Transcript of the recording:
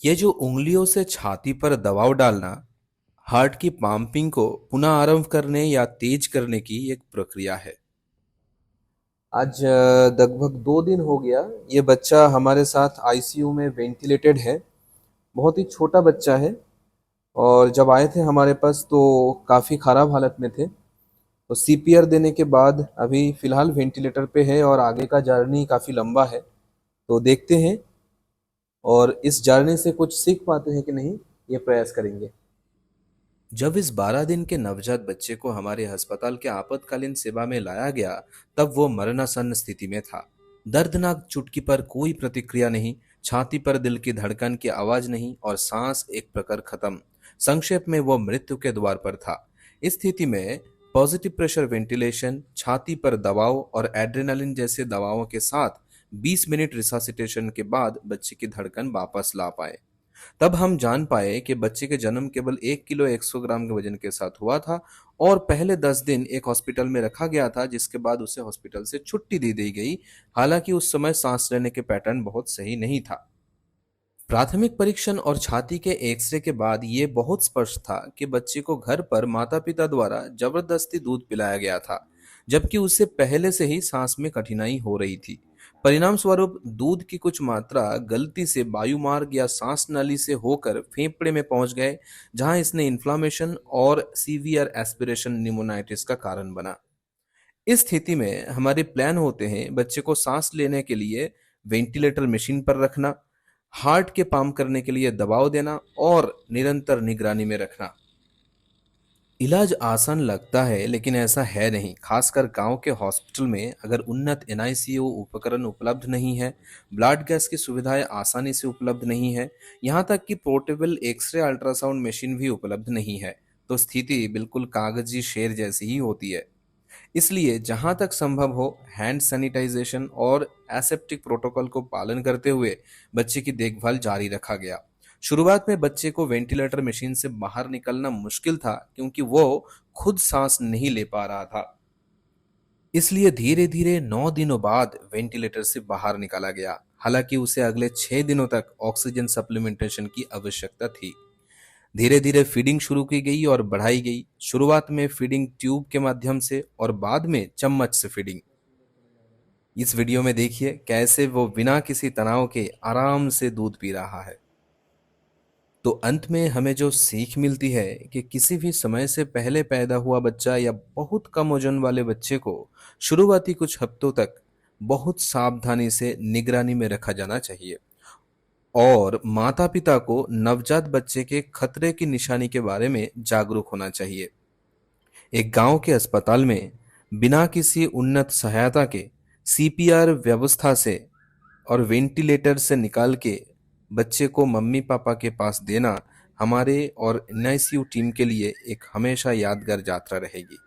ये जो उंगलियों से छाती पर दबाव डालना हार्ट की पंपिंग को पुनः आरंभ करने या तेज करने की एक प्रक्रिया है। आज लगभग 2 दिन हो गया ये बच्चा हमारे साथ आईसीयू में वेंटिलेटेड है। बहुत ही छोटा बच्चा है और जब आए थे हमारे पास तो काफ़ी ख़राब हालत में थे। तो सीपीआर देने के बाद अभी फ़िलहाल वेंटिलेटर पे है और आगे का जर्नी काफ़ी लंबा है। तो देखते हैं और इस जर्नी से कुछ सीख पाते हैं कि नहीं, ये प्रयास करेंगे। जब इस 12 दिन के नवजात बच्चे को हमारे अस्पताल के आपातकालीन सेवा में लाया गया, तब वो मरणासन्न स्थिति में था। दर्दनाक चुटकी पर कोई प्रतिक्रिया नहीं, छाती पर दिल की धड़कन की आवाज नहीं और सांस एक प्रकार खत्म। संक्षेप में वो मृत्यु के द्वार पर था। इस स्थिति में पॉजिटिव प्रेशर वेंटिलेशन, छाती पर दबाव और एड्रेनालिन जैसे दवाओं के साथ 20 मिनट रिससिटेशन के बाद बच्चे की धड़कन वापस ला पाए। तब हम जान पाए कि बच्चे के जन्म केवल 1 किलो 100 ग्राम के वजन के साथ हुआ था और पहले 10 दिन एक हॉस्पिटल में रखा गया था, जिसके बाद उसे हॉस्पिटल से छुट्टी दे दी गई। हालांकि उस समय सांस लेने के पैटर्न बहुत सही नहीं था। प्राथमिक परीक्षण और छाती के एक्सरे के बाद ये बहुत स्पष्ट था कि बच्चे को घर पर माता पिता द्वारा जबरदस्ती दूध पिलाया गया था, जबकि उससे पहले से ही सांस में कठिनाई हो रही थी। परिणाम स्वरूप दूध की कुछ मात्रा गलती से वायुमार्ग या सांस नली से होकर फेफड़े में पहुंच गए, जहां इसने इन्फ्लामेशन और सीवियर एस्पिरेशन निमोनाइटिस का कारण बना। इस स्थिति में हमारे प्लान होते हैं बच्चे को सांस लेने के लिए वेंटिलेटर मशीन पर रखना, हार्ट के पंप करने के लिए दबाव देना और निरंतर निगरानी में रखना। इलाज आसान लगता है लेकिन ऐसा है नहीं, खासकर गांव के हॉस्पिटल में अगर उन्नत एनआईसीयू उपकरण उपलब्ध नहीं है, ब्लड गैस की सुविधाएं आसानी से उपलब्ध नहीं है, यहाँ तक कि पोर्टेबल एक्सरे अल्ट्रासाउंड मशीन भी उपलब्ध नहीं है, तो स्थिति बिल्कुल कागजी शेर जैसी ही होती है। इसलिए जहां तक संभव हो हैंड सैनिटाइजेशन और एसेप्टिक प्रोटोकॉल को पालन करते हुए बच्चे की देखभाल जारी रखा गया। शुरुआत में बच्चे को वेंटिलेटर मशीन से बाहर निकलना मुश्किल था क्योंकि वो खुद सांस नहीं ले पा रहा था। इसलिए धीरे धीरे 9 दिनों बाद वेंटिलेटर से बाहर निकाला गया। हालांकि उसे अगले 6 दिनों तक ऑक्सीजन सप्लीमेंटेशन की आवश्यकता थी। धीरे धीरे फीडिंग शुरू की गई और बढ़ाई गई। शुरुआत में फीडिंग ट्यूब के माध्यम से और बाद में चम्मच से फीडिंग। इस वीडियो में देखिए कैसे वो बिना किसी तनाव के आराम से दूध पी रहा है। तो अंत में हमें जो सीख मिलती है कि किसी भी समय से पहले पैदा हुआ बच्चा या बहुत कम वजन वाले बच्चे को शुरुआती कुछ हफ्तों तक बहुत सावधानी से निगरानी में रखा जाना चाहिए और माता-पिता को नवजात बच्चे के खतरे की निशानी के बारे में जागरूक होना चाहिए। एक गांव के अस्पताल में बिना किसी उन्नत सहायता के सीपीआर व्यवस्था से और वेंटिलेटर से निकाल के बच्चे को मम्मी पापा के पास देना हमारे और एनआईसीयू टीम के लिए एक हमेशा यादगार यात्रा रहेगी।